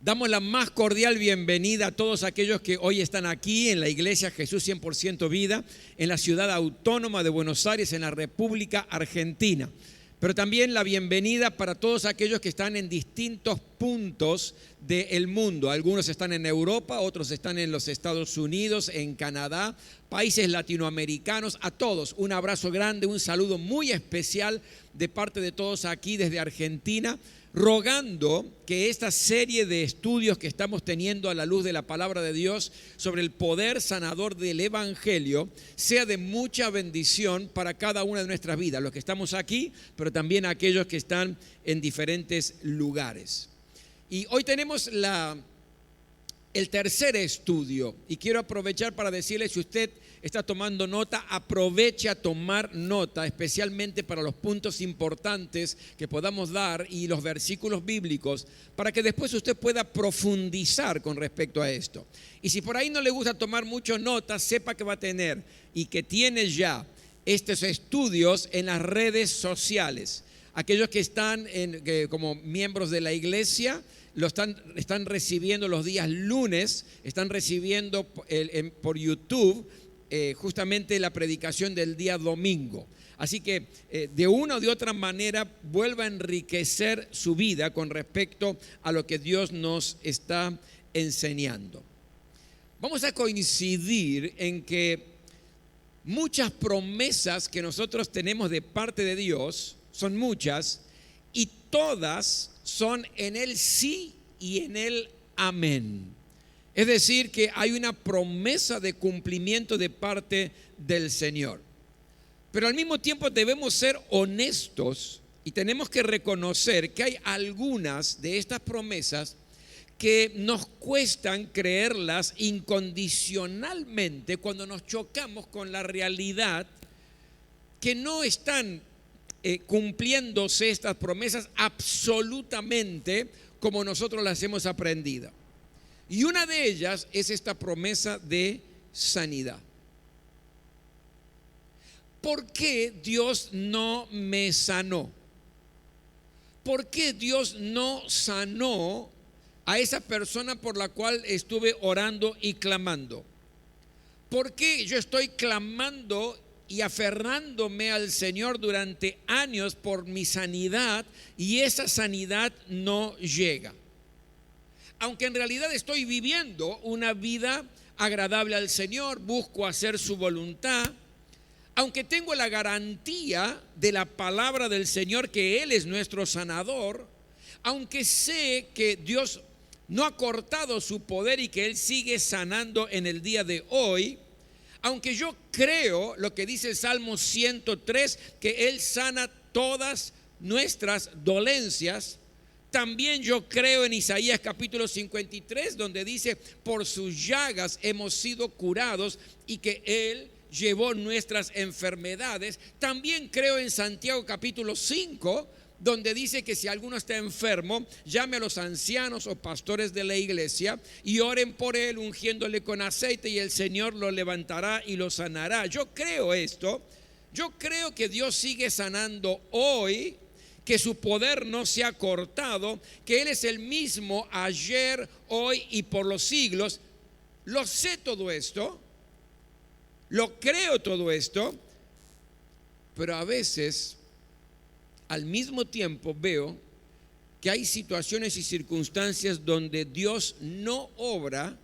Damos la más cordial bienvenida a todos aquellos que hoy están aquí en la Iglesia Jesús 100% Vida, en la ciudad autónoma de Buenos Aires, en la República Argentina. Pero también la bienvenida para todos aquellos que están en distintos puntos del mundo. Algunos están en Europa, otros están en los Estados Unidos, en Canadá, países latinoamericanos. A todos un abrazo grande, un saludo muy especial de parte de todos aquí desde Argentina, rogando que esta serie de estudios que estamos teniendo a la luz de la palabra de Dios sobre el poder sanador del Evangelio sea de mucha bendición para cada una de nuestras vidas, los que estamos aquí, pero también aquellos que están en diferentes lugares. Y hoy tenemos el tercer estudio y quiero aprovechar para decirle, si usted está tomando nota, aproveche a tomar nota, especialmente para los puntos importantes que podamos dar y los versículos bíblicos, para que después usted pueda profundizar con respecto a esto. Y si por ahí no le gusta tomar mucho nota, sepa que va a tener y que tiene ya estos estudios en las redes sociales. Aquellos que están como miembros de la iglesia lo están recibiendo los días lunes, están recibiendo por YouTube justamente la predicación del día domingo. Así que de una o de otra manera vuelva a enriquecer su vida con respecto a lo que Dios nos está enseñando. Vamos a coincidir en que muchas promesas que nosotros tenemos de parte de Dios son muchas y todas son en el sí y en el amén. Es decir, que hay una promesa de cumplimiento de parte del Señor. Pero al mismo tiempo debemos ser honestos y tenemos que reconocer que hay algunas de estas promesas que nos cuestan creerlas incondicionalmente cuando nos chocamos con la realidad que no están cumpliéndose estas promesas absolutamente como nosotros las hemos aprendido. Y una de ellas es esta promesa de sanidad. ¿Por qué Dios no me sanó? ¿Por qué Dios no sanó a esa persona por la cual estuve orando y clamando? ¿Por qué yo estoy clamando y aferrándome al Señor durante años por mi sanidad y esa sanidad no llega? Aunque en realidad estoy viviendo una vida agradable al Señor, busco hacer su voluntad, aunque tengo la garantía de la palabra del Señor que Él es nuestro sanador, aunque sé que Dios no ha cortado su poder y que Él sigue sanando en el día de hoy, aunque yo creo lo que dice el Salmo 103, que Él sana todas nuestras dolencias, también yo creo en Isaías capítulo 53, donde dice, por sus llagas hemos sido curados y que Él llevó nuestras enfermedades. También creo en Santiago capítulo 5, donde dice que si alguno está enfermo, llame a los ancianos o pastores de la iglesia y oren por él ungiéndole con aceite y el Señor lo levantará y lo sanará. Yo creo esto, yo creo que Dios sigue sanando hoy, que su poder no se ha cortado, que Él es el mismo ayer, hoy y por los siglos. Lo sé todo esto, lo creo todo esto, pero a veces al mismo tiempo veo que hay situaciones y circunstancias donde Dios no obra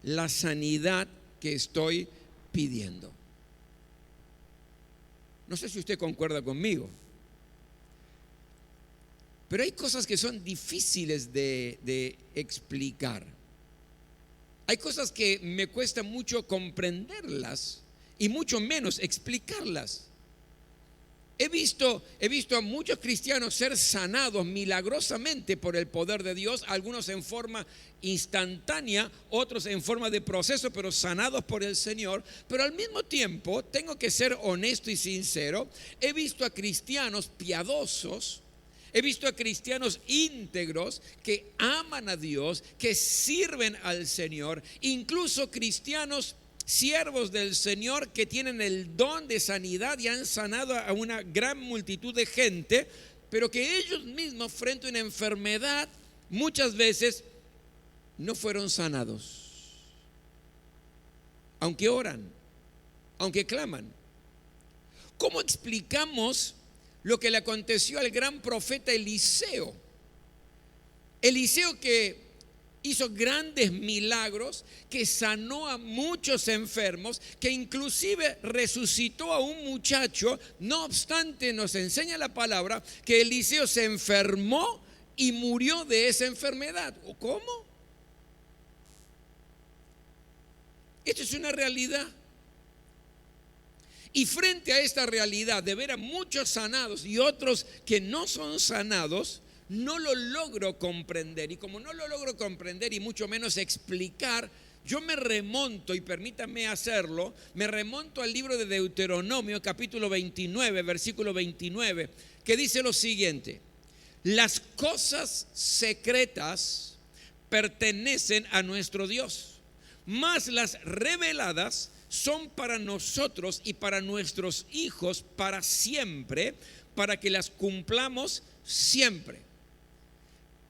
la sanidad que estoy pidiendo. No sé si usted concuerda conmigo, pero hay cosas que son difíciles de explicar. Hay cosas que me cuesta mucho comprenderlas y mucho menos explicarlas. He visto a muchos cristianos ser sanados milagrosamente por el poder de Dios, algunos en forma instantánea, otros en forma de proceso, pero sanados por el Señor. Pero al mismo tiempo, tengo que ser honesto y sincero, he visto a cristianos piadosos, he visto a cristianos íntegros que aman a Dios, que sirven al Señor, incluso cristianos siervos del Señor que tienen el don de sanidad y han sanado a una gran multitud de gente, pero que ellos mismos frente a una enfermedad muchas veces no fueron sanados, aunque oran, aunque claman. ¿Cómo explicamos lo que le aconteció al gran profeta Eliseo? Eliseo, que hizo grandes milagros, que sanó a muchos enfermos, que inclusive resucitó a un muchacho. No obstante, nos enseña la palabra que Eliseo se enfermó y murió de esa enfermedad. ¿Cómo? Esto es una realidad. Y frente a esta realidad de ver a muchos sanados y otros que no son sanados, no lo logro comprender. Y como no lo logro comprender y mucho menos explicar, yo me remonto, y permítanme hacerlo, me remonto al libro de Deuteronomio, capítulo 29, versículo 29, que dice lo siguiente: las cosas secretas pertenecen a nuestro Dios, mas las reveladas son para nosotros y para nuestros hijos para siempre, para que las cumplamos siempre.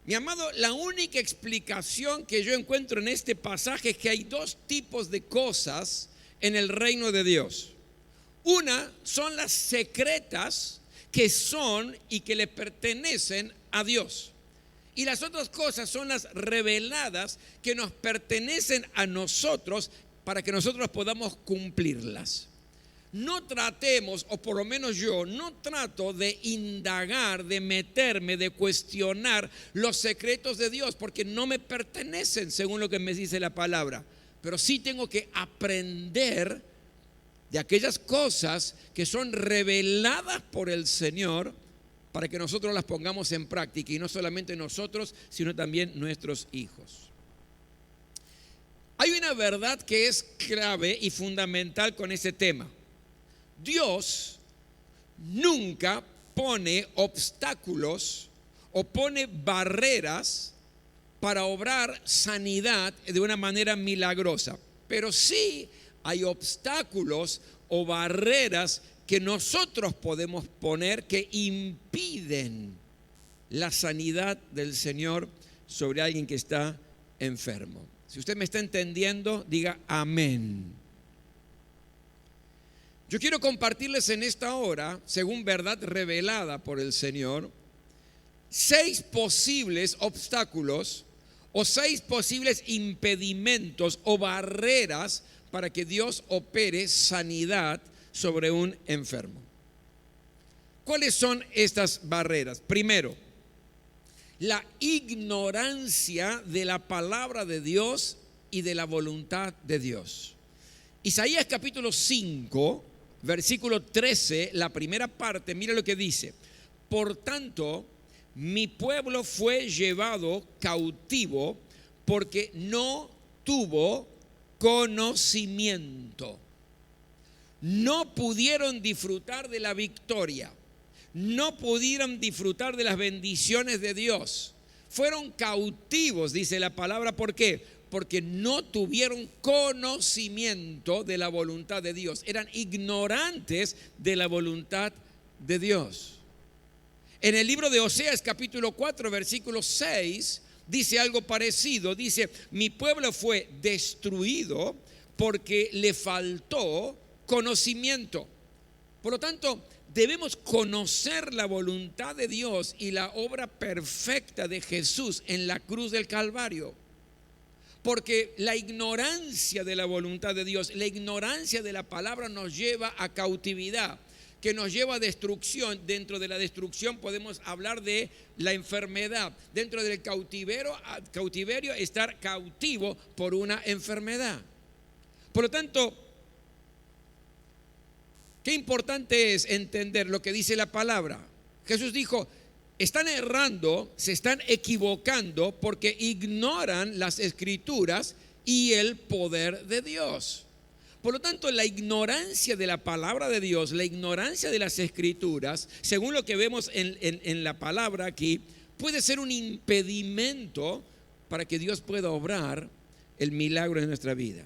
Mi amado, la única explicación que yo encuentro en este pasaje es que hay dos tipos de cosas en el reino de Dios. Una son las secretas, que son y que le pertenecen a Dios. Y las otras cosas son las reveladas, que nos pertenecen a nosotros para que nosotros podamos cumplirlas. No tratemos, o por lo menos yo no trato de indagar, de meterme, de cuestionar los secretos de Dios, porque no me pertenecen según lo que me dice la palabra. Pero sí tengo que aprender de aquellas cosas que son reveladas por el Señor, para que nosotros las pongamos en práctica, y no solamente nosotros, sino también nuestros hijos. Hay una verdad que es clave y fundamental con ese tema. Dios nunca pone obstáculos o pone barreras para obrar sanidad de una manera milagrosa, pero sí hay obstáculos o barreras que nosotros podemos poner que impiden la sanidad del Señor sobre alguien que está enfermo. Si usted me está entendiendo, diga amén. Yo quiero compartirles en esta hora, según verdad revelada por el Señor, 6 posibles obstáculos o 6 posibles impedimentos o barreras para que Dios opere sanidad sobre un enfermo. ¿Cuáles son estas barreras? Primero, la ignorancia de la palabra de Dios y de la voluntad de Dios. Isaías capítulo 5, versículo 13, la primera parte, mira lo que dice: por tanto, mi pueblo fue llevado cautivo porque no tuvo conocimiento. No pudieron disfrutar de la victoria, no pudieron disfrutar de las bendiciones de Dios. Fueron cautivos, dice la palabra. ¿Por qué? Porque no tuvieron conocimiento de la voluntad de Dios. Eran ignorantes de la voluntad de Dios. En el libro de Oseas capítulo 4 versículo 6 dice algo parecido. Dice: mi pueblo fue destruido porque le faltó conocimiento. Por lo tanto, debemos conocer la voluntad de Dios y la obra perfecta de Jesús en la cruz del Calvario. Porque la ignorancia de la voluntad de Dios, la ignorancia de la palabra, nos lleva a cautividad, que nos lleva a destrucción. Dentro de la destrucción podemos hablar de la enfermedad. Dentro del cautiverio, estar cautivo por una enfermedad. Por lo tanto, qué importante es entender lo que dice la palabra. Jesús dijo: están errando, se están equivocando porque ignoran las Escrituras y el poder de Dios. Por lo tanto, la ignorancia de la palabra de Dios, la ignorancia de las Escrituras, según lo que vemos en la palabra aquí, puede ser un impedimento para que Dios pueda obrar el milagro en nuestra vida.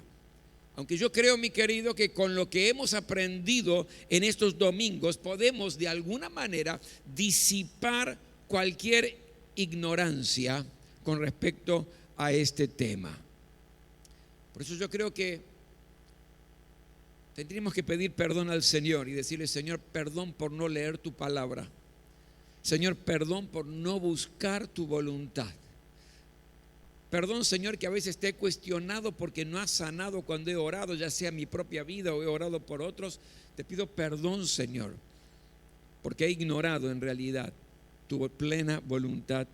Aunque yo creo, mi querido, que con lo que hemos aprendido en estos domingos podemos de alguna manera disipar cualquier ignorancia con respecto a este tema. Por eso yo creo que tendríamos que pedir perdón al Señor y decirle: Señor, perdón por no leer tu palabra. Señor, perdón por no buscar tu voluntad. Perdón, Señor, que a veces te he cuestionado porque no has sanado cuando he orado, ya sea mi propia vida o he orado por otros. Te pido perdón, Señor, porque he ignorado en realidad tu plena voluntad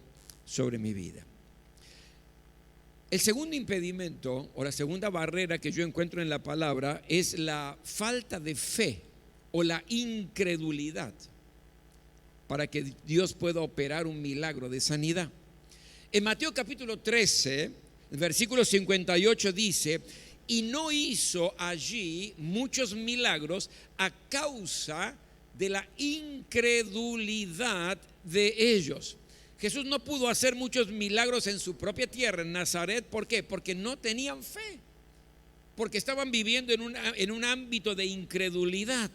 sobre mi vida. El segundo impedimento o la segunda barrera que yo encuentro en la palabra es la falta de fe o la incredulidad para que Dios pueda operar un milagro de sanidad. En Mateo capítulo 13, versículo 58 dice: y no hizo allí muchos milagros a causa de la incredulidad de ellos. Jesús no pudo hacer muchos milagros en su propia tierra, en Nazaret. ¿Por qué? Porque no tenían fe, porque estaban viviendo en un ámbito de incredulidad.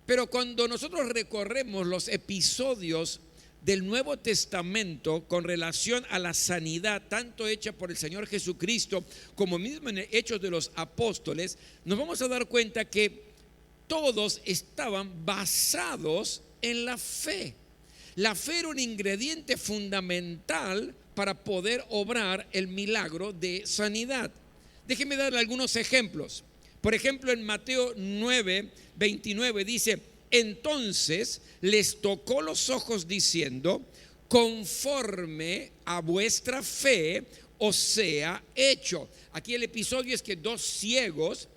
Pero cuando nosotros recorremos los episodios del Nuevo Testamento con relación a la sanidad, tanto hecha por el Señor Jesucristo como mismo en Hechos de los Apóstoles, nos vamos a dar cuenta que todos estaban basados en la fe. La fe era un ingrediente fundamental para poder obrar el milagro de sanidad. Déjenme darle algunos ejemplos. Por ejemplo, en Mateo 9, 29 dice: entonces les tocó los ojos diciendo: conforme a vuestra fe os sea hecho. Aquí el episodio es que dos ciegos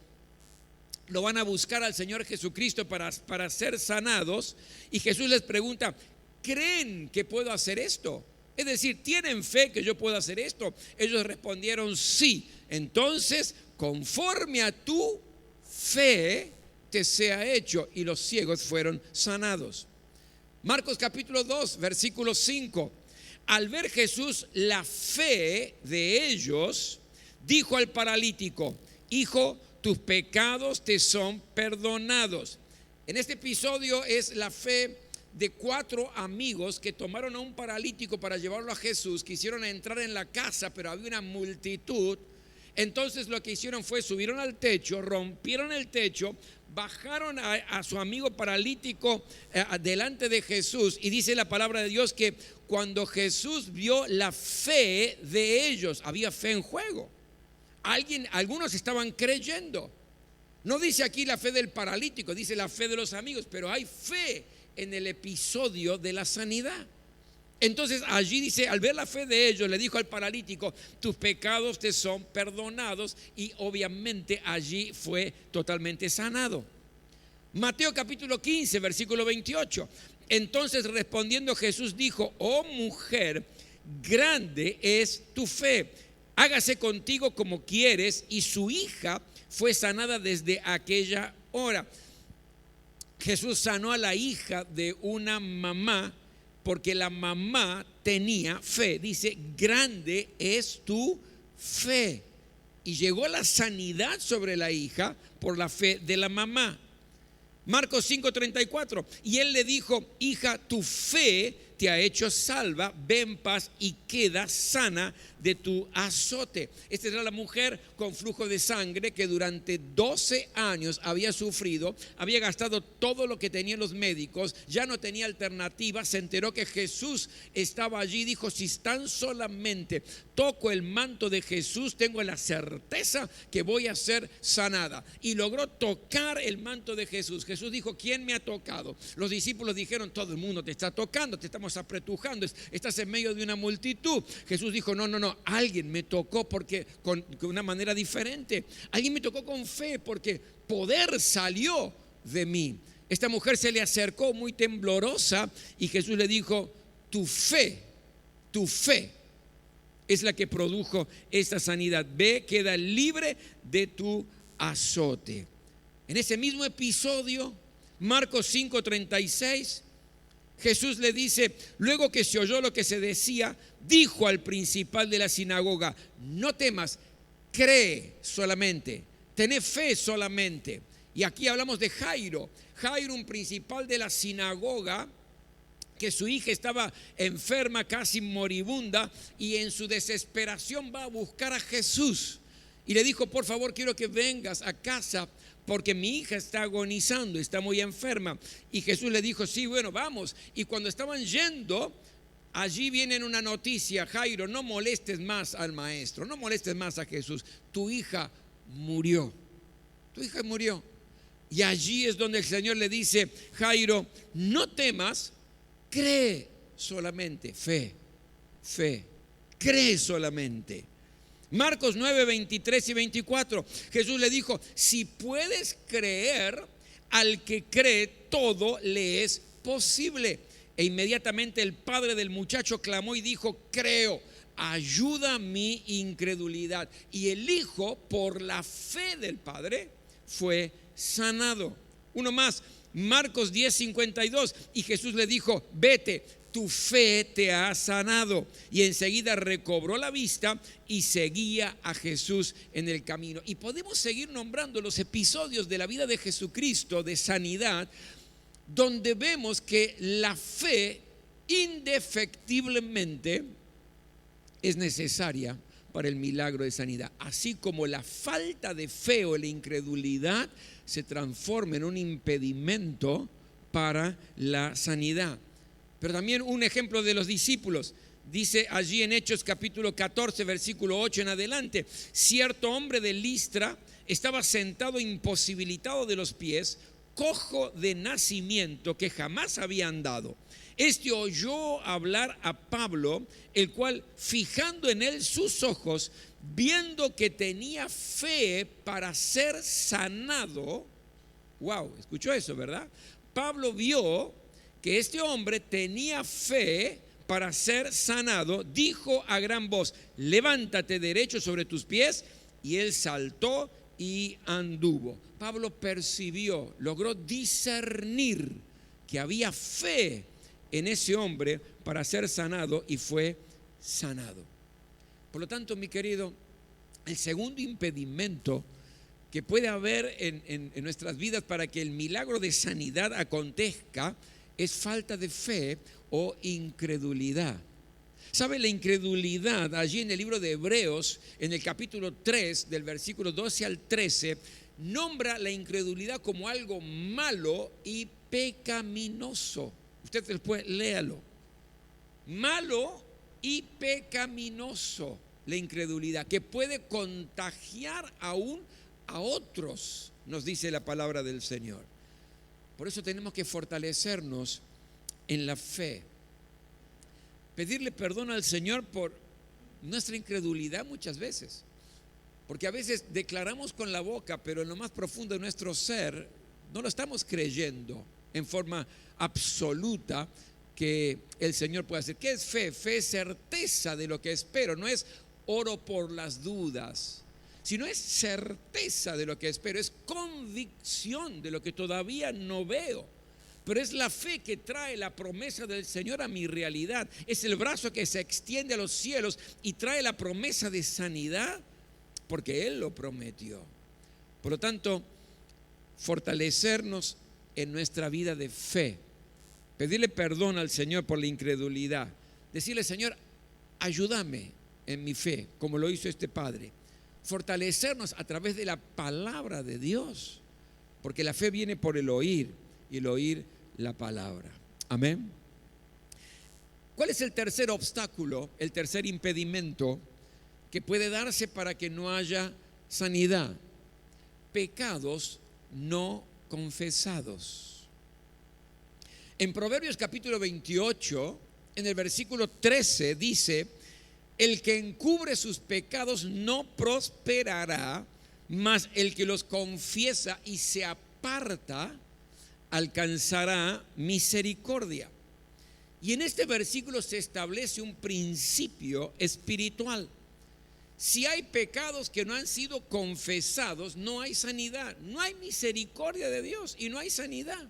lo van a buscar al Señor Jesucristo para ser sanados, y Jesús les pregunta: ¿creen que puedo hacer esto? Es decir, ¿tienen fe que yo puedo hacer esto? Ellos respondieron: sí. Entonces, conforme a tu fe te sea hecho. Y los ciegos fueron sanados. Marcos capítulo 2, versículo 5. Al ver Jesús la fe de ellos, dijo al paralítico: hijo, tus pecados te son perdonados. En este episodio es la fe de 4 amigos que tomaron a un paralítico para llevarlo a Jesús. Quisieron entrar en la casa, pero había una multitud. Entonces lo que hicieron fue: subieron al techo, rompieron el techo, bajaron a su amigo paralítico delante de Jesús, y dice la palabra de Dios que cuando Jesús vio la fe de ellos, había fe en juego. Algunos estaban creyendo. No dice aquí la fe del paralítico, dice la fe de los amigos, pero hay fe en el episodio de la sanidad. Entonces allí dice: al ver la fe de ellos, le dijo al paralítico: tus pecados te son perdonados, y obviamente allí fue totalmente sanado. Mateo capítulo 15, versículo 28. Entonces respondiendo Jesús dijo: oh mujer, grande es tu fe, hágase contigo como quieres. Y su hija fue sanada desde aquella hora. Jesús sanó a la hija de una mamá porque la mamá tenía fe. Dice: grande es tu fe. Y llegó la sanidad sobre la hija por la fe de la mamá. Marcos 5:34. Y él le dijo: hija, tu fe te ha hecho salva, ve en paz y queda sana de tu azote. Esta era la mujer con flujo de sangre que durante 12 años había sufrido, había gastado todo lo que tenían los médicos, ya no tenía alternativa. Se enteró que Jesús estaba allí, dijo: si tan solamente toco el manto de Jesús, tengo la certeza que voy a ser sanada. Y logró tocar el manto de Jesús. Jesús dijo: ¿quién me ha tocado? Los discípulos dijeron: todo el mundo te está tocando, te estamos apretujando, estás en medio de una multitud. Jesús dijo: no, alguien me tocó porque con una manera diferente. Alguien me tocó con fe porque poder salió de mí. Esta mujer se le acercó muy temblorosa y Jesús le dijo: tu fe es la que produjo esta sanidad. Ve, queda libre de tu azote. En ese mismo episodio, Marcos 5:36, Jesús le dice: luego que se oyó lo que se decía, dijo al principal de la sinagoga: no temas, cree solamente, ten fe solamente. Y aquí hablamos de Jairo, un principal de la sinagoga que su hija estaba enferma, casi moribunda, y en su desesperación va a buscar a Jesús. Y le dijo: por favor, quiero que vengas a casa porque mi hija está agonizando, está muy enferma. Y Jesús le dijo: sí, bueno, vamos. Y cuando estaban yendo, allí viene una noticia: Jairo, no molestes más al maestro, no molestes más a Jesús. Tu hija murió. Tu hija murió. Y allí es donde el Señor le dice: Jairo, no temas, cree solamente. Fe, cree solamente. Marcos 9, 23 y 24, Jesús le dijo: si puedes creer, al que cree todo le es posible. E inmediatamente el padre del muchacho clamó y dijo: creo, ayuda mi incredulidad. Y el hijo, por la fe del padre, fue sanado. Uno más, Marcos 10, 52, y Jesús le dijo: vete, tu fe te ha sanado. Y enseguida recobró la vista y seguía a Jesús en el camino. Y podemos seguir nombrando los episodios de la vida de Jesucristo de sanidad, donde vemos que la fe indefectiblemente es necesaria para el milagro de sanidad, así como la falta de fe o la incredulidad se transforma en un impedimento para la sanidad. Pero también un ejemplo de los discípulos, dice allí en Hechos capítulo 14 versículo 8 en adelante: cierto hombre de Listra estaba sentado imposibilitado de los pies, cojo de nacimiento, que jamás había andado. Este oyó hablar a Pablo, el cual, fijando en él sus ojos, viendo que tenía fe para ser sanado. Wow, escuchó eso, ¿verdad? Pablo vio que este hombre tenía fe para ser sanado, dijo a gran voz: levántate derecho sobre tus pies. Y él saltó y anduvo. Pablo percibió, logró discernir que había fe en ese hombre para ser sanado, y fue sanado. Por lo tanto, mi querido, el segundo impedimento que puede haber en nuestras vidas para que el milagro de sanidad acontezca es falta de fe o incredulidad. ¿Sabe? La incredulidad, allí en el libro de Hebreos, en el capítulo 3, del versículo 12 al 13, nombra la incredulidad como algo malo y pecaminoso. Usted después léalo. Malo y pecaminoso, la incredulidad, que puede contagiar aún a otros, nos dice la palabra del Señor. Por eso tenemos que fortalecernos en la fe, pedirle perdón al Señor por nuestra incredulidad muchas veces, porque a veces declaramos con la boca, pero en lo más profundo de nuestro ser no lo estamos creyendo en forma absoluta que el Señor puede hacer. ¿Qué es fe? Fe es certeza de lo que espero, no es oro por las dudas, sino es certeza de lo que espero, es convicción de lo que todavía no veo. Pero es la fe que trae la promesa del Señor a mi realidad. Es el brazo que se extiende a los cielos y trae la promesa de sanidad, porque Él lo prometió. Por lo tanto, fortalecernos en nuestra vida de fe, pedirle perdón al Señor por la incredulidad, decirle: Señor, ayúdame en mi fe, como lo hizo este padre. Fortalecernos a través de la palabra de Dios, porque la fe viene por el oír, y el oír la palabra. Amén. ¿Cuál es el tercer obstáculo, el tercer impedimento que puede darse para que no haya sanidad? Pecados no confesados. En Proverbios capítulo 28, en el versículo 13 dice: el que encubre sus pecados no prosperará, mas el que los confiesa y se aparta alcanzará misericordia. Y en este versículo se establece un principio espiritual. Si hay pecados que no han sido confesados, no hay sanidad, no hay misericordia de Dios y no hay sanidad.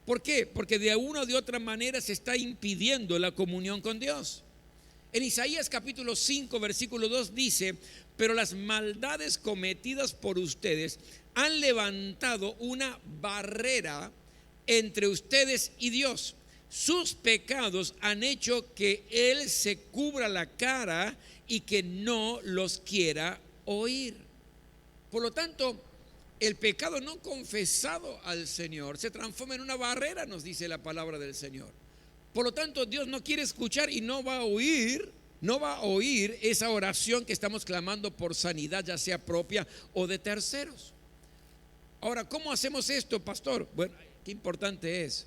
¿Por qué? Porque de una o de otra manera se está impidiendo la comunión con Dios. En Isaías capítulo 5 versículo 2 dice: pero las maldades cometidas por ustedes han levantado una barrera entre ustedes y Dios. sus pecados han hecho que Él se cubra la cara y que no los quiera oír. Por lo tanto, el pecado no confesado al Señor se transforma en una barrera, nos dice la palabra del Señor. Por lo tanto, Dios no quiere escuchar y no va a oír esa oración que estamos clamando por sanidad, ya sea propia o de terceros. Ahora, ¿cómo hacemos esto, pastor? Bueno, qué importante es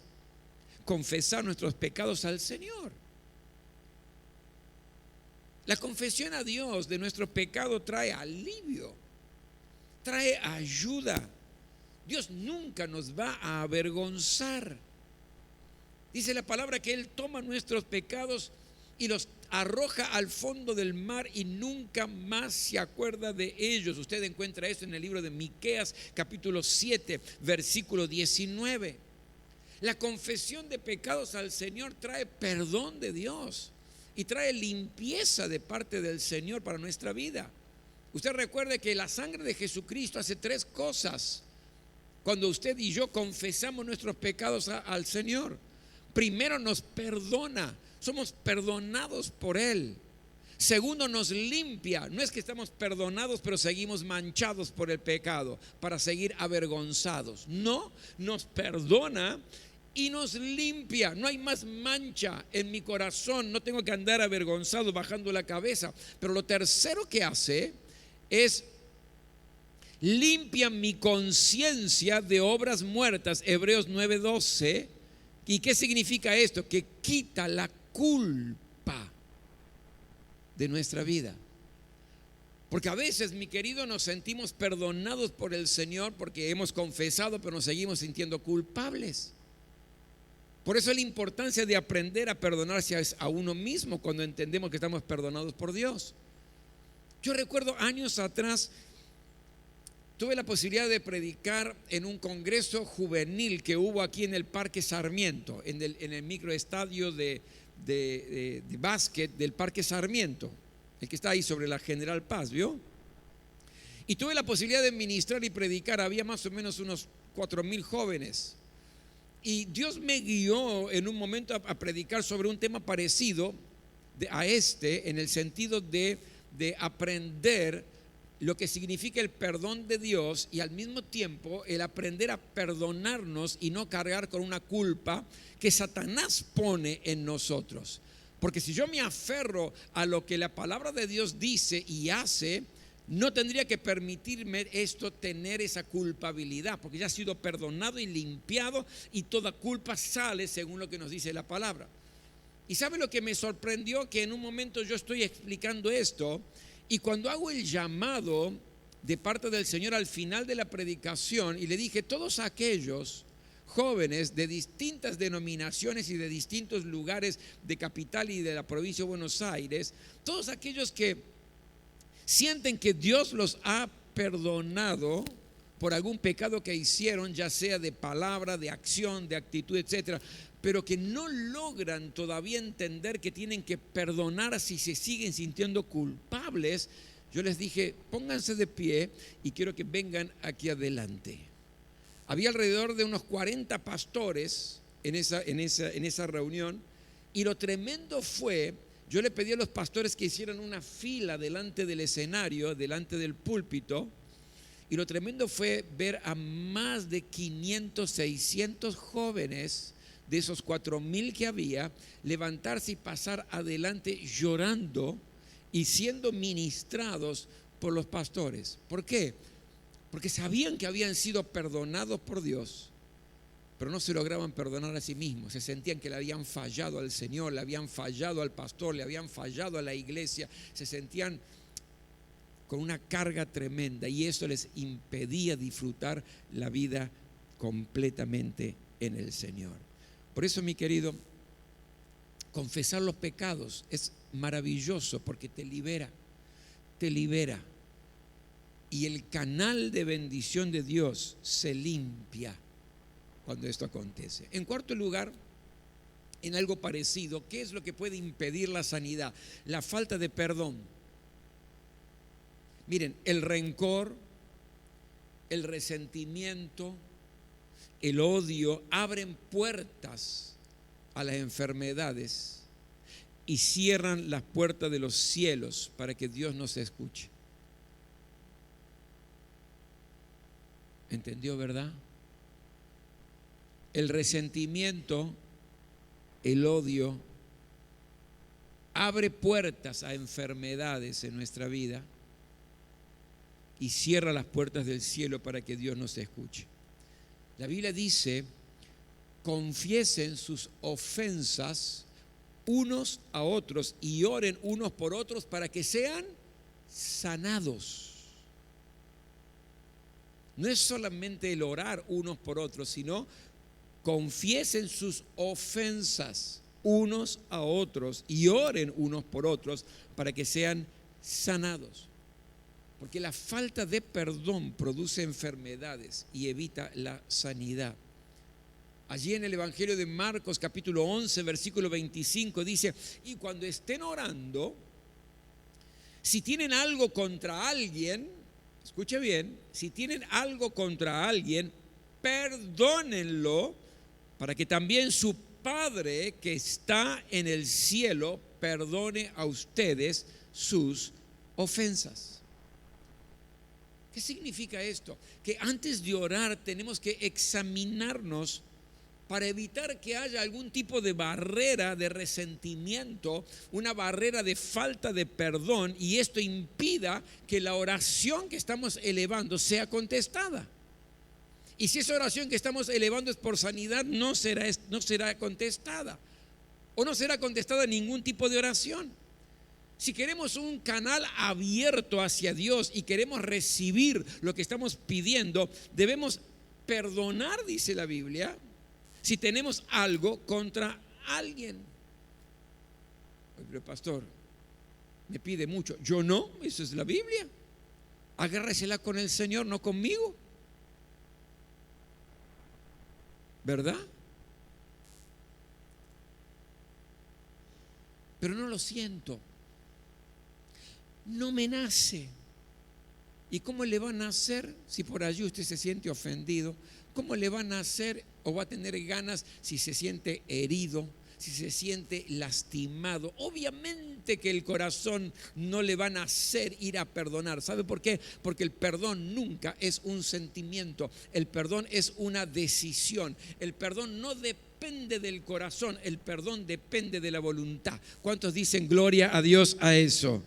confesar nuestros pecados al Señor. La confesión a Dios de nuestro pecado trae alivio, trae ayuda. Dios nunca nos va a avergonzar. Dice la palabra que Él toma nuestros pecados y los arroja al fondo del mar y nunca más se acuerda de ellos. Usted encuentra esto en el libro de Miqueas, capítulo 7, versículo 19. La confesión de pecados al Señor trae perdón de Dios y trae limpieza de parte del Señor para nuestra vida. Usted recuerde que la sangre de Jesucristo hace tres cosas cuando usted y yo confesamos nuestros pecados al Señor. Primero, nos perdona, somos perdonados por Él. Segundo, nos limpia. No es que estamos perdonados pero seguimos manchados por el pecado para seguir avergonzados. No, nos perdona y nos limpia. No hay más mancha en mi corazón, no tengo que andar avergonzado bajando la cabeza. Pero lo tercero que hace es limpia mi conciencia de obras muertas. Hebreos 9:12. ¿Y qué significa esto? Que quita la culpa de nuestra vida. Porque a veces, mi querido, nos sentimos perdonados por el Señor porque hemos confesado, pero nos seguimos sintiendo culpables. Por eso es la importancia de aprender a perdonarse a uno mismo cuando entendemos que estamos perdonados por Dios. Yo recuerdo años atrás, tuve la posibilidad de predicar en un congreso juvenil que hubo aquí en el Parque Sarmiento, en el microestadio de básquet del Parque Sarmiento, el que está ahí sobre la General Paz, ¿vio? Y tuve la posibilidad de ministrar y predicar. Había más o menos unos 4,000 jóvenes. Y Dios me guió en un momento a predicar sobre un tema parecido a este, en el sentido de aprender lo que significa el perdón de Dios y al mismo tiempo el aprender a perdonarnos y no cargar con una culpa que Satanás pone en nosotros. Porque si yo me aferro a lo que la palabra de Dios dice y hace, no tendría que permitirme esto, tener esa culpabilidad, porque ya ha sido perdonado y limpiado y toda culpa sale según lo que nos dice la palabra. Y ¿sabe lo que me sorprendió? Que en un momento yo estoy explicando esto y cuando hago el llamado de parte del Señor al final de la predicación y le dije, todos aquellos jóvenes de distintas denominaciones y de distintos lugares de capital y de la provincia de Buenos Aires, todos aquellos que sienten que Dios los ha perdonado por algún pecado que hicieron, ya sea de palabra, de acción, de actitud, etcétera, pero que no logran todavía entender que tienen que perdonar si se siguen sintiendo culpables, yo les dije, pónganse de pie y quiero que vengan aquí adelante. Había alrededor de unos 40 pastores en esa reunión y lo tremendo fue, yo le pedí a los pastores que hicieran una fila delante del escenario, delante del púlpito, y lo tremendo fue ver a más de 500, 600 jóvenes de esos 4,000 que había, levantarse y pasar adelante llorando y siendo ministrados por los pastores. ¿Por qué? Porque sabían que habían sido perdonados por Dios, pero no se lograban perdonar a sí mismos. Se sentían que le habían fallado al Señor, le habían fallado al pastor, le habían fallado a la iglesia. Se sentían con una carga tremenda y eso les impedía disfrutar la vida completamente en el Señor. Por eso, mi querido, confesar los pecados es maravilloso porque te libera. Y el canal de bendición de Dios se limpia cuando esto acontece. En cuarto lugar, en algo parecido, ¿qué es lo que puede impedir la sanidad? La falta de perdón. Miren, el rencor, el resentimiento, el odio abren puertas a las enfermedades y cierran las puertas de los cielos para que Dios nos escuche. ¿Entendió, verdad? El resentimiento, el odio, abre puertas a enfermedades en nuestra vida y cierra las puertas del cielo para que Dios nos escuche. La Biblia dice: confiesen sus ofensas unos a otros y oren unos por otros para que sean sanados. No es solamente el orar unos por otros, sino confiesen sus ofensas unos a otros y oren unos por otros para que sean sanados. Porque la falta de perdón produce enfermedades y evita la sanidad. Allí en el Evangelio de Marcos capítulo 11 versículo 25 dice: y cuando estén orando, si tienen algo contra alguien, escuche bien, si tienen algo contra alguien, perdónenlo, para que también su Padre que está en el cielo perdone a ustedes sus ofensas. ¿Qué significa esto? Que antes de orar tenemos que examinarnos para evitar que haya algún tipo de barrera de resentimiento, una barrera de falta de perdón, y esto impida que la oración que estamos elevando sea contestada. Y si esa oración que estamos elevando es por sanidad, no será contestada, o no será contestada ningún tipo de oración. Si queremos un canal abierto hacia Dios y queremos recibir lo que estamos pidiendo, debemos perdonar, dice la Biblia, si tenemos algo contra alguien. Oye, pero pastor, me pide mucho. Yo no, eso es la Biblia. Agárresela con el Señor, no conmigo. ¿Verdad? Pero no lo siento. No me nace. ¿Y cómo le va a nacer si por allí usted se siente ofendido? ¿Cómo le va a nacer o va a tener ganas si se siente herido, si se siente lastimado? Obviamente que el corazón no le va a nacer ir a perdonar. ¿Sabe por qué? Porque el perdón nunca es un sentimiento. El perdón es una decisión. El perdón no depende del corazón. El perdón depende de la voluntad. ¿Cuántos dicen gloria a Dios a eso?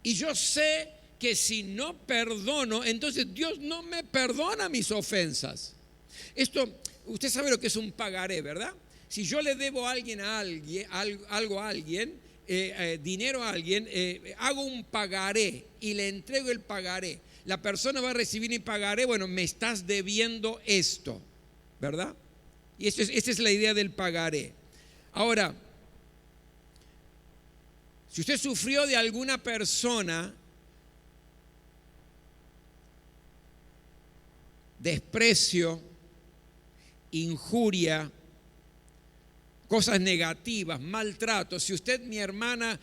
Y yo sé que si no perdono, entonces Dios no me perdona mis ofensas. Esto, usted sabe lo que es un pagaré, ¿verdad? Si yo le debo a alguien, algo a alguien, dinero a alguien, hago un pagaré y le entrego el pagaré. La persona va a recibir mi pagaré, bueno, me estás debiendo esto, ¿verdad? Y esta es la idea del pagaré. Ahora, si usted sufrió de alguna persona desprecio, injuria, cosas negativas, maltrato, si usted, mi hermana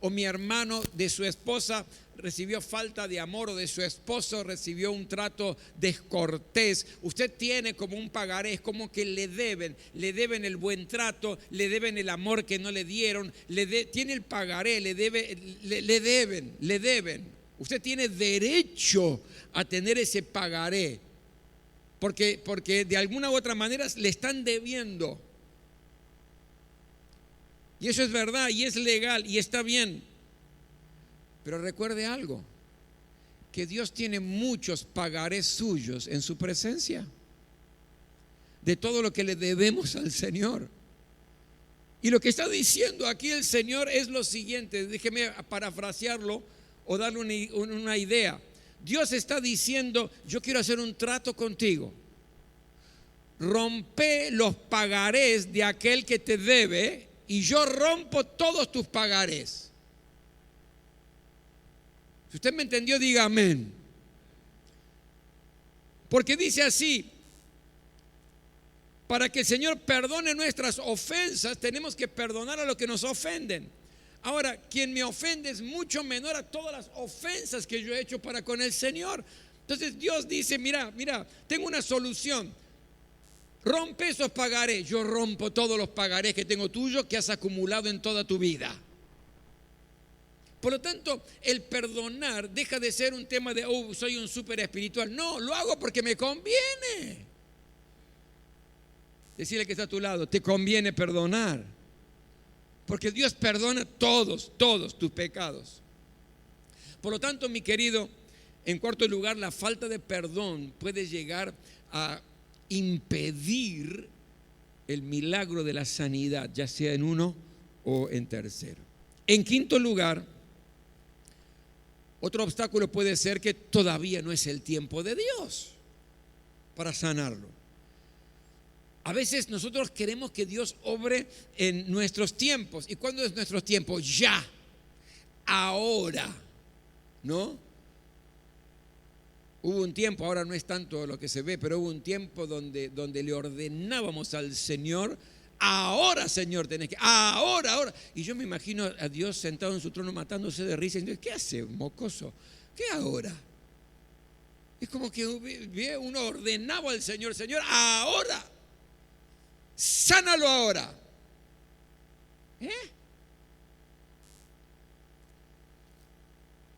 o mi hermano, de su esposa recibió falta de amor, o de su esposo recibió un trato descortés, usted tiene como un pagaré, es como que le deben el buen trato, le deben el amor que no le dieron, tiene el pagaré, le deben. Usted tiene derecho a tener ese pagaré, porque de alguna u otra manera le están debiendo. Y eso es verdad y es legal y está bien. Pero recuerde algo, que Dios tiene muchos pagarés suyos en su presencia, de todo lo que le debemos al Señor. Y lo que está diciendo aquí el Señor es lo siguiente, déjeme parafrasearlo o darle una idea. Dios está diciendo: yo quiero hacer un trato contigo. Rompe los pagarés de aquel que te debe y yo rompo todos tus pagarés. Si usted me entendió, diga amén. Porque dice así: para que el Señor perdone nuestras ofensas, tenemos que perdonar a los que nos ofenden. Ahora, quien me ofende es mucho menor a todas las ofensas que yo he hecho para con el Señor. Entonces Dios dice: mira, tengo una solución. Rompe esos pagarés. Yo rompo todos los pagarés que tengo tuyos que has acumulado en toda tu vida. Por lo tanto, el perdonar deja de ser un tema de, soy un súper espiritual. No, lo hago porque me conviene. Decirle que está a tu lado, te conviene perdonar. Porque Dios perdona todos tus pecados. Por lo tanto, mi querido, en cuarto lugar, la falta de perdón puede llegar a impedir el milagro de la sanidad, ya sea en uno o en tercero. En quinto lugar, otro obstáculo puede ser que todavía no es el tiempo de Dios para sanarlo. A veces nosotros queremos que Dios obre en nuestros tiempos. ¿Y cuándo es nuestros tiempos? Ya, ahora, ¿no? Hubo un tiempo, ahora no es tanto lo que se ve, pero hubo un tiempo donde le ordenábamos al Señor, ahora Señor tenés que, ahora. Y yo me imagino a Dios sentado en su trono matándose de risa y diciendo, ¿qué hace, mocoso? ¿Qué ahora? Es como que uno ordenaba al Señor, Señor, ahora, sánalo ahora.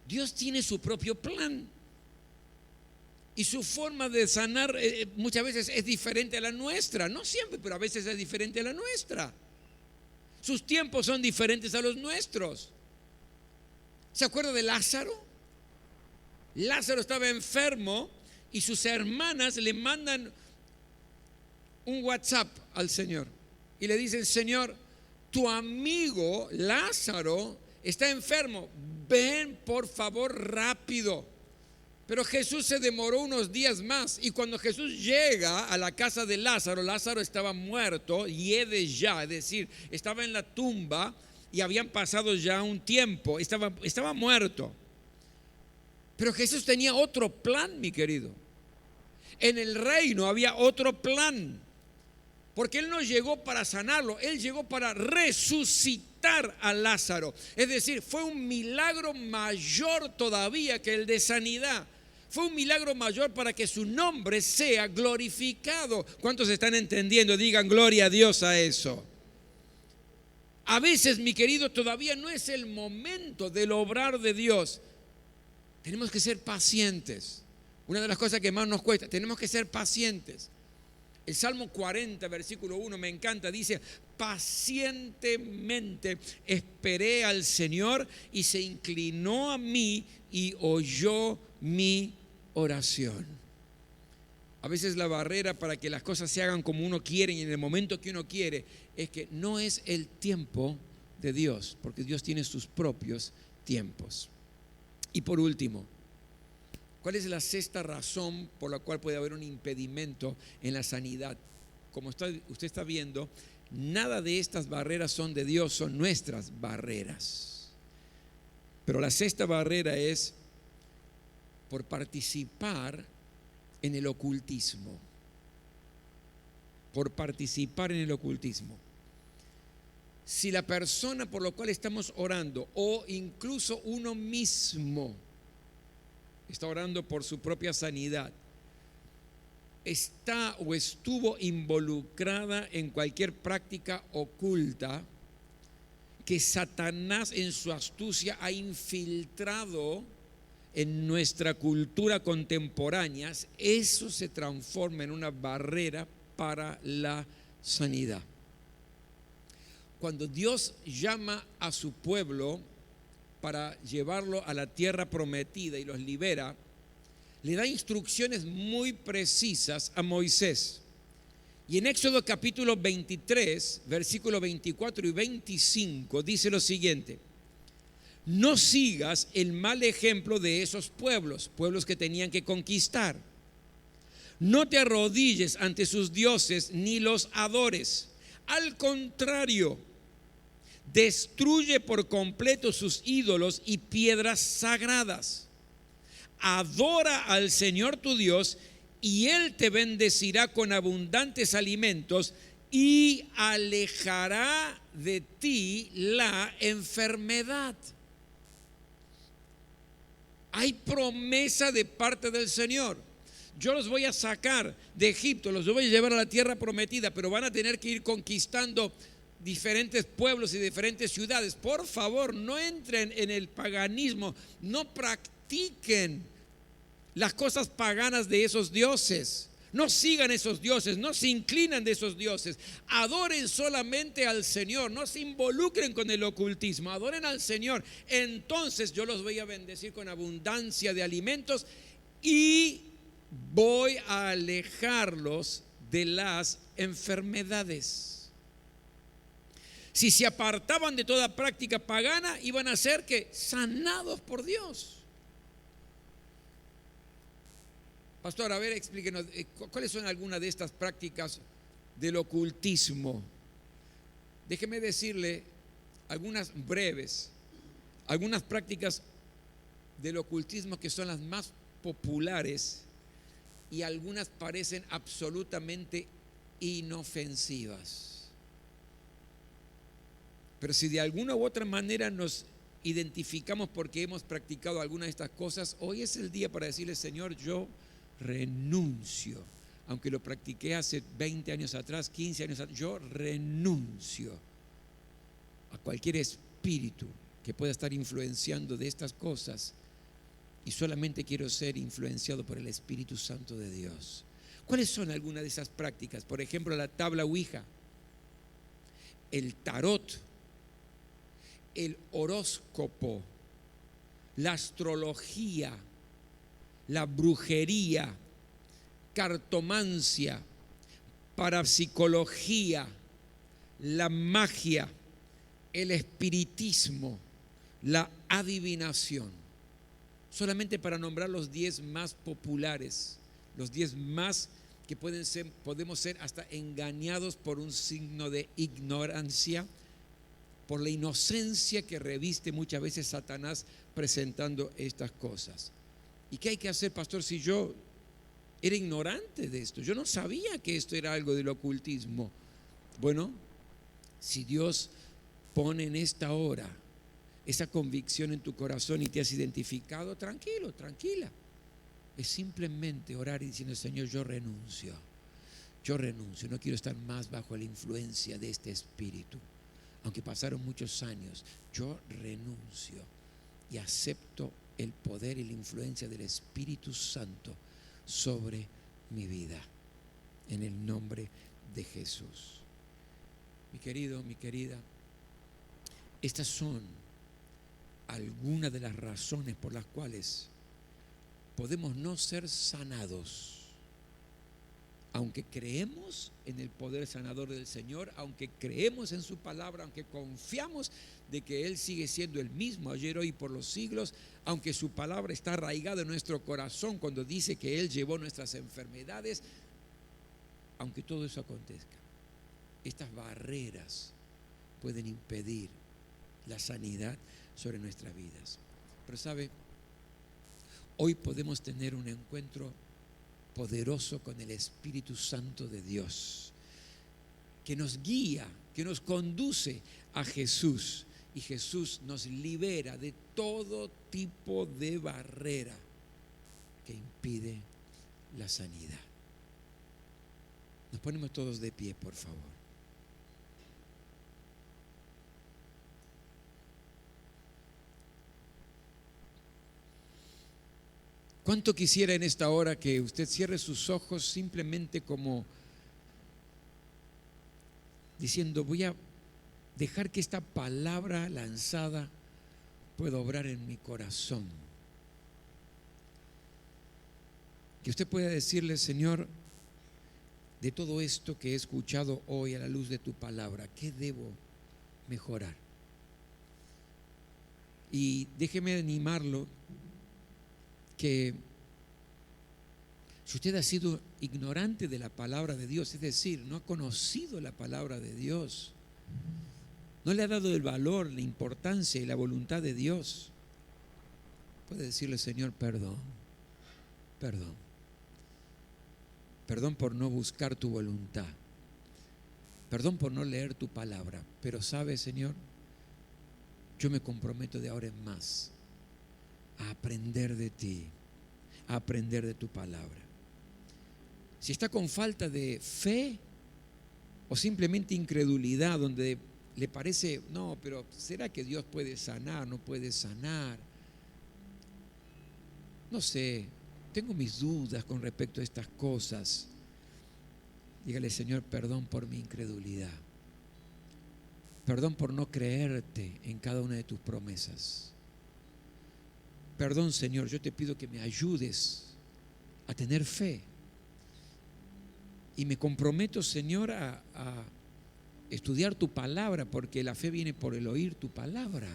Dios tiene su propio plan. Y su forma de sanar muchas veces es diferente a la nuestra. No siempre, pero a veces es diferente a la nuestra. Sus tiempos son diferentes a los nuestros. ¿Se acuerda de Lázaro? Lázaro estaba enfermo y sus hermanas le mandan un WhatsApp al Señor. Y le dicen, Señor, tu amigo Lázaro está enfermo. Ven por favor rápido. Pero Jesús se demoró unos días más y cuando Jesús llega a la casa de Lázaro, Lázaro estaba muerto, yede ya, es decir, estaba en la tumba y habían pasado ya un tiempo, estaba muerto. Pero Jesús tenía otro plan, mi querido. En el reino había otro plan, porque Él no llegó para sanarlo, Él llegó para resucitar a Lázaro. Es decir, fue un milagro mayor todavía que el de sanidad. Fue un milagro mayor para que su nombre sea glorificado. ¿Cuántos están entendiendo? Digan gloria a Dios a eso. A veces, mi querido, todavía no es el momento del obrar de Dios. Tenemos que ser pacientes. Una de las cosas que más nos cuesta, tenemos que ser pacientes. El Salmo 40, versículo 1, me encanta, dice, pacientemente esperé al Señor y se inclinó a mí y oyó mi oración. A veces la barrera para que las cosas se hagan como uno quiere y en el momento que uno quiere es que no es el tiempo de Dios, porque Dios tiene sus propios tiempos. Y por último, ¿cuál es la sexta razón por la cual puede haber un impedimento en la sanidad? Como usted está viendo, nada de estas barreras son de Dios, son nuestras barreras. Pero la sexta barrera es por participar en el ocultismo. Por participar en el ocultismo. Si la persona por la cual estamos orando o incluso uno mismo está orando por su propia sanidad, está o estuvo involucrada en cualquier práctica oculta que Satanás en su astucia ha infiltrado en nuestra cultura contemporánea, eso se transforma en una barrera para la sanidad. Cuando Dios llama a su pueblo para llevarlo a la tierra prometida y los libera, le da instrucciones muy precisas a Moisés. Y en Éxodo capítulo 23, versículos 24 y 25 dice lo siguiente: no sigas el mal ejemplo de esos pueblos que tenían que conquistar. No te arrodilles ante sus dioses ni los adores. Al contrario, destruye por completo sus ídolos y piedras sagradas. Adora al Señor tu Dios y Él te bendecirá con abundantes alimentos y alejará de ti la enfermedad. Hay promesa de parte del Señor. yo los voy a sacar de Egipto, los voy a llevar a la tierra prometida, pero van a tener que ir conquistando diferentes pueblos y diferentes ciudades. Por favor, no entren en el paganismo, no practiquen las cosas paganas de esos dioses. No sigan esos dioses, no se inclinan de esos dioses. Adoren solamente al Señor, no se involucren con el ocultismo, adoren al Señor. Entonces yo los voy a bendecir con abundancia de alimentos y voy a alejarlos de las enfermedades. Si se apartaban de toda práctica pagana, iban a ser que sanados por Dios. Pastor, a ver, explíquenos, ¿cuáles son algunas de estas prácticas del ocultismo? Déjeme decirle algunas breves, algunas prácticas del ocultismo que son las más populares y algunas parecen absolutamente inofensivas. Pero si de alguna u otra manera nos identificamos porque hemos practicado alguna de estas cosas, hoy es el día para decirle: Señor, yo renuncio, aunque lo practiqué hace 20 años atrás, 15 años atrás, yo renuncio a cualquier espíritu que pueda estar influenciando de estas cosas y solamente quiero ser influenciado por el Espíritu Santo de Dios. ¿Cuáles son algunas de esas prácticas? Por ejemplo, la tabla Ouija, el tarot, el horóscopo, la astrología, la brujería, cartomancia, parapsicología, la magia, el espiritismo, la adivinación. Solamente para nombrar los 10 más populares, los 10 más que podemos ser hasta engañados por un signo de ignorancia, por la inocencia que reviste muchas veces Satanás presentando estas cosas. ¿Y qué hay que hacer, pastor, si yo era ignorante de esto? Yo no sabía que esto era algo del ocultismo. Bueno, si Dios pone en esta hora esa convicción en tu corazón y te has identificado, tranquilo, tranquila. Es simplemente orar y diciendo: Señor, yo renuncio, no quiero estar más bajo la influencia de este espíritu. Aunque pasaron muchos años, yo renuncio y acepto el poder y la influencia del Espíritu Santo sobre mi vida, en el nombre de Jesús. Mi querido, mi querida, estas son algunas de las razones por las cuales podemos no ser sanados, aunque creemos en el poder sanador del Señor, aunque creemos en su palabra, aunque confiamos de que Él sigue siendo el mismo ayer, hoy y por los siglos, aunque su palabra está arraigada en nuestro corazón cuando dice que Él llevó nuestras enfermedades. Aunque todo eso acontezca, estas barreras pueden impedir la sanidad sobre nuestras vidas. Pero sabe, hoy podemos tener un encuentro poderoso con el Espíritu Santo de Dios, que nos guía, que nos conduce a Jesús, y Jesús nos libera de todo tipo de barrera que impide la sanidad. Nos ponemos todos de pie, por favor. ¿Cuánto quisiera en esta hora que usted cierre sus ojos simplemente como diciendo: voy a dejar que esta palabra lanzada pueda obrar en mi corazón? Que usted pueda decirle: Señor, de todo esto que he escuchado hoy a la luz de tu palabra, ¿qué debo mejorar? Y déjeme animarlo que si usted ha sido ignorante de la palabra de Dios, es decir, no ha conocido la palabra de Dios, no le ha dado el valor, la importancia y la voluntad de Dios, puede decirle: Señor, perdón, perdón por no buscar tu voluntad, perdón por no leer tu palabra, pero sabe, Señor, yo me comprometo de ahora en más a aprender de ti, a aprender de tu palabra. si está con falta de fe o simplemente incredulidad, donde le parece, no, pero ¿será que Dios puede sanar? ¿No puede sanar? No sé, tengo mis dudas con respecto a estas cosas. Dígale, Señor, perdón por mi incredulidad. Perdón por no creerte en cada una de tus promesas. Perdón, Señor, yo te pido que me ayudes a tener fe. Y me comprometo, Señor, a estudiar tu palabra, porque la fe viene por el oír tu palabra.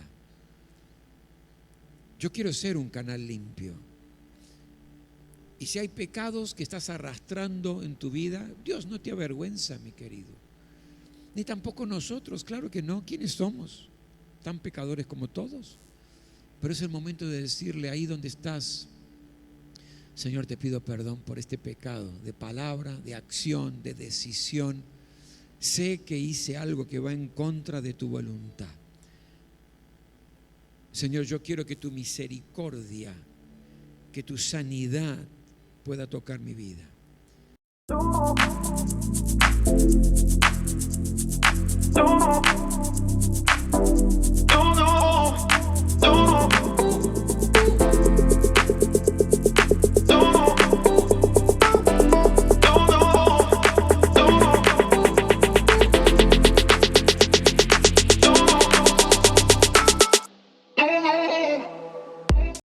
Yo quiero ser un canal limpio. Y si hay pecados que estás arrastrando en tu vida, Dios no te avergüenza, mi querido. Ni tampoco nosotros, claro que no. ¿Quiénes somos? Tan pecadores como todos. Pero es el momento de decirle ahí donde estás: Señor, te pido perdón por este pecado de palabra, de acción, de decisión. Sé que hice algo que va en contra de tu voluntad. Señor, yo quiero que tu misericordia, que tu sanidad pueda tocar mi vida.